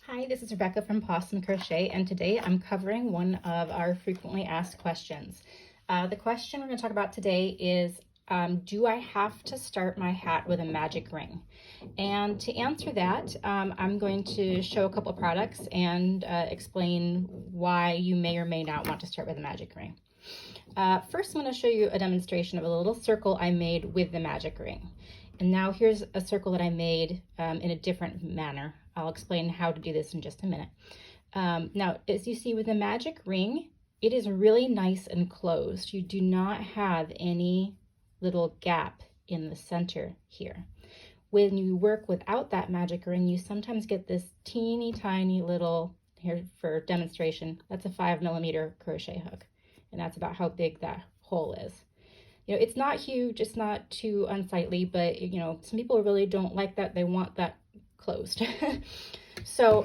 Hi, this is Rebecca from Possum Crochet, and today I'm covering one of our frequently asked questions. The question we're going to talk about today is, do I have to start my hat with a magic ring? And to answer that, I'm going to show a couple of products and explain why you may or may not want to start with a magic ring. First, I'm going to show you a demonstration of a little circle I made with the magic ring. And now here's a circle that I made in a different manner. I'll explain how to do this in just a minute. Now, as you see with the magic ring, it is really nice and closed. You do not have any little gap in the center here. When you work without that magic ring, you sometimes get this teeny tiny little, here for demonstration, that's a 5mm crochet hook. And that's about how big that hole is. You know, it's not huge, it's not too unsightly, but you know, some people really don't like that. They want that closed. So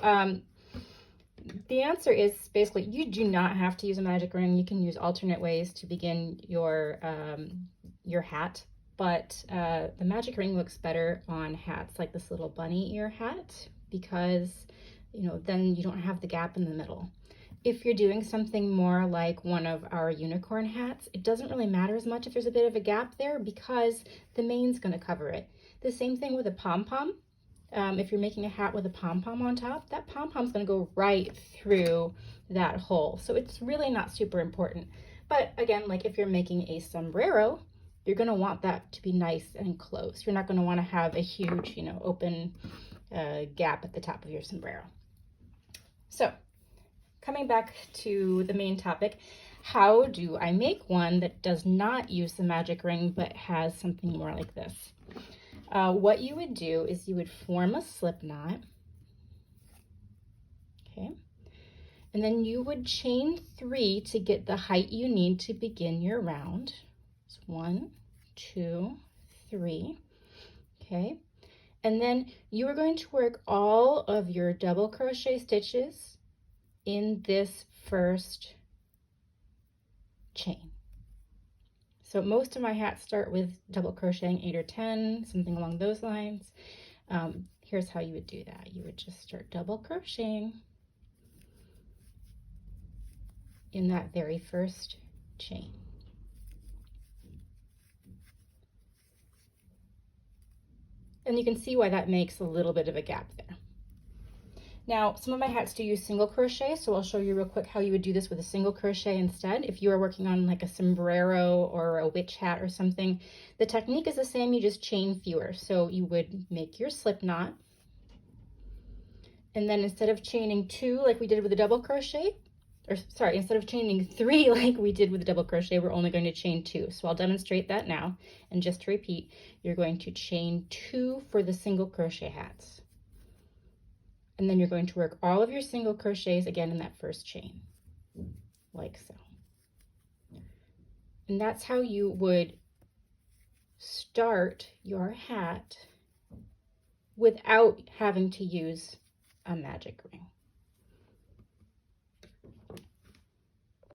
the answer is basically you do not have to use a magic ring. You can use alternate ways to begin your hat, but the magic ring looks better on hats like this little bunny ear hat because, you know, then you don't have the gap in the middle. If you're doing something more like one of our unicorn hats, it doesn't really matter as much if there's a bit of a gap there because the mane's going to cover it. The same thing with a pom-pom. If you're making a hat with a pom-pom on top, that pom-pom's going to go right through that hole. So it's really not super important. But again, like if you're making a sombrero, you're going to want that to be nice and close. You're not going to want to have a huge, you know, open gap at the top of your sombrero. So coming back to the main topic, how do I make one that does not use the magic ring but has something more like this? What you would do is you would form a slip knot, okay, and then you would chain 3 to get the height you need to begin your round. It's 1, 2, 3, okay, and then you are going to work all of your double crochet stitches in this first chain. So most of my hats start with double crocheting 8 or 10, something along those lines. Here's how you would do that. You would just start double crocheting in that very first chain. And you can see why that makes a little bit of a gap there. Now, some of my hats do use single crochet, so I'll show you real quick how you would do this with a single crochet instead. If you are working on like a sombrero or a witch hat or something, the technique is the same, you just chain fewer. So you would make your slip knot, and then instead of chaining 2 like we did with the double crochet, or sorry, instead of chaining 3 like we did with the double crochet, we're only going to chain 2. So I'll demonstrate that now, and just to repeat, you're going to chain 2 for the single crochet hats. And then you're going to work all of your single crochets again in that first chain, like so. And that's how you would start your hat without having to use a magic ring.